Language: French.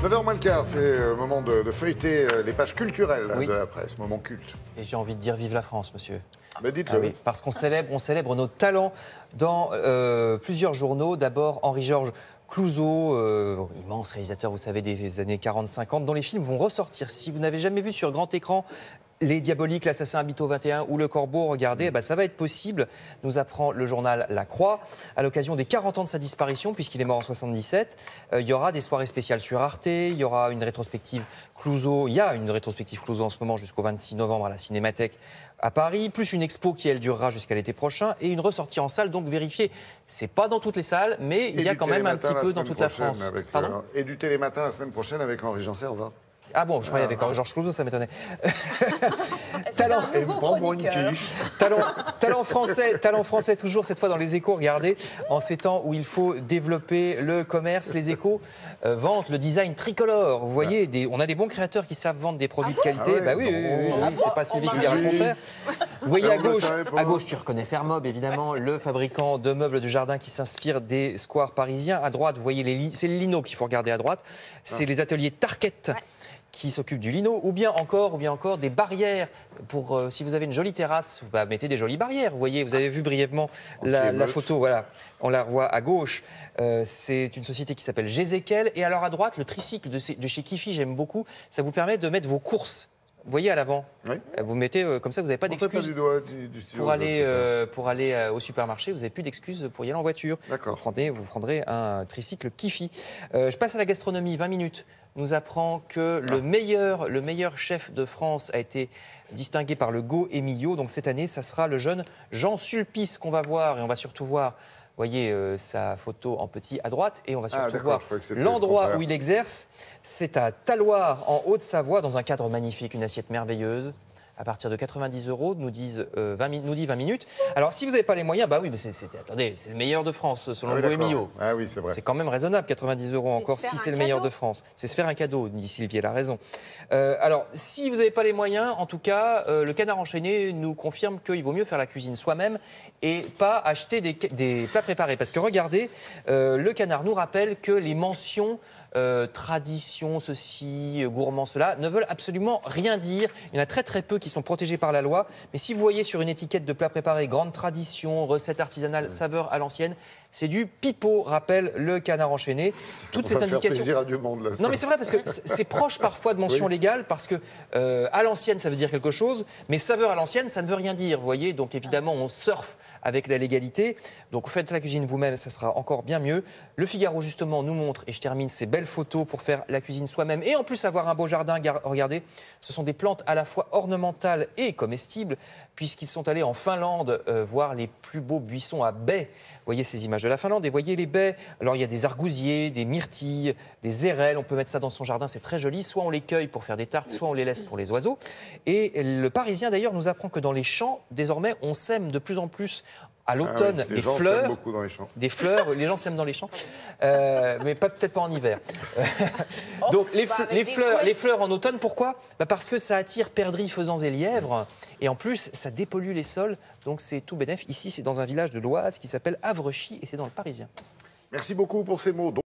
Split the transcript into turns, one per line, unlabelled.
9h moins le quart, c'est le moment de feuilleter les pages culturelles de la presse, moment culte.
Et j'ai envie de dire vive la France, monsieur.
Mais dites-le.
Oui, parce qu'on célèbre nos talents dans plusieurs journaux. D'abord, Henri-Georges Clouzot, immense réalisateur, vous savez, des années 40-50, dont les films vont ressortir. Si vous n'avez jamais vu sur grand écran Les Diaboliques, L'Assassin Habito 21 ou Le Corbeau, regardez, ça va être possible, nous apprend le journal La Croix. À l'occasion des 40 ans de sa disparition, puisqu'il est mort en 77, il y aura des soirées spéciales sur Arte, il y aura une rétrospective Clouzot, il y a une rétrospective Clouzot en ce moment jusqu'au 26 novembre à la Cinémathèque à Paris, plus une expo qui, elle, durera jusqu'à l'été prochain, et une ressortie en salle, donc vérifiée. C'est pas dans toutes les salles, mais il y a quand même un petit peu dans toute la France.
Pardon et du Télématin la semaine prochaine avec Henri-Jean Servat.
Ah bon, je croyais avec Georges Clouzot, ça m'étonnait. Talent français, toujours cette fois dans les Échos. Regardez, en ces temps où il faut développer le commerce, les Échos vantent le design tricolore. Vous voyez, on a des bons créateurs qui savent vendre des produits de qualité. Oui, c'est pas Sylvie qui dira le contraire. Vous voyez à gauche, tu reconnais Fermob, évidemment, le fabricant de meubles de jardin qui s'inspire des squares parisiens. À droite, vous voyez, c'est le lino qu'il faut regarder à droite. C'est les ateliers Tarkett qui s'occupent du lino, ou bien encore des barrières pour, si vous avez une jolie terrasse, vous mettez des jolies barrières. Vous voyez, vous avez vu brièvement la photo, voilà, on la revoit à gauche. C'est une société qui s'appelle Gézékel. Et alors à droite, le tricycle de chez Kifi, j'aime beaucoup, ça vous permet de mettre vos courses. Vous voyez à l'avant, vous mettez comme ça, vous n'avez pas d'excuses pour aller au supermarché. Vous n'avez plus d'excuses pour y aller en voiture. Vous prendrez un tricycle Kifi. Je passe à la gastronomie. 20 minutes nous apprend que le meilleur chef de France a été distingué par le Go Emilio. Donc cette année, ça sera le jeune Jean Sulpice qu'on va voir, et on va surtout voir. Vous voyez sa photo en petit à droite, et on va surtout voir l'endroit où il exerce. C'est à Talloires, en Haute-Savoie, dans un cadre magnifique, une assiette merveilleuse. À partir de 90 €, nous dit 20 minutes. Alors, si vous n'avez pas les moyens, oui, mais attendez, c'est le meilleur de France, selon le Bohémio.
Ah oui, c'est vrai.
C'est quand même raisonnable, 90 € encore, si c'est le meilleur de France. C'est se faire un cadeau, dit Sylvie, elle a raison. Alors, si vous n'avez pas les moyens, en tout cas, le Canard enchaîné nous confirme qu'il vaut mieux faire la cuisine soi-même et pas acheter des plats préparés. Parce que regardez, le Canard nous rappelle que les mentions tradition, ceci, gourmand, cela, ne veulent absolument rien dire. Il y en a très très peu qui sont protégés par la loi. Mais si vous voyez sur une étiquette de plat préparé, grande tradition, recette artisanale, saveur à l'ancienne, c'est du pipeau, rappelle le Canard enchaîné. Toutes ces indications.
Plaisir à du monde, là,
non mais c'est vrai parce que c'est proche parfois de mention légale, parce que à l'ancienne ça veut dire quelque chose, mais saveur à l'ancienne ça ne veut rien dire, vous voyez. Donc évidemment on surfe avec la légalité. Donc vous faites la cuisine vous-même, ça sera encore bien mieux. Le Figaro justement nous montre, et je termine, ces belles photos pour faire la cuisine soi-même et en plus avoir un beau jardin. Regardez, ce sont des plantes à la fois ornementales et comestibles, puisqu'ils sont allés en Finlande voir les plus beaux buissons à baies. Vous voyez ces images de la Finlande et voyez les baies. Alors il y a des argousiers, des myrtilles, des érelles. On peut mettre ça dans son jardin, c'est très joli. Soit on les cueille pour faire des tartes, soit on les laisse pour les oiseaux. Et le Parisien d'ailleurs nous apprend que dans les champs, désormais, on sème de plus en plus à l'automne des fleurs.
Beaucoup dans les champs.
Des fleurs, les gens s'aiment dans les champs, mais peut-être pas en hiver. Donc les fleurs en automne, pourquoi ? Parce que ça attire perdrix, faisans et lièvres, et en plus ça dépollue les sols, donc c'est tout bénef. Ici c'est dans un village de l'Oise qui s'appelle Avrechy et c'est dans le Parisien.
Merci beaucoup pour ces mots.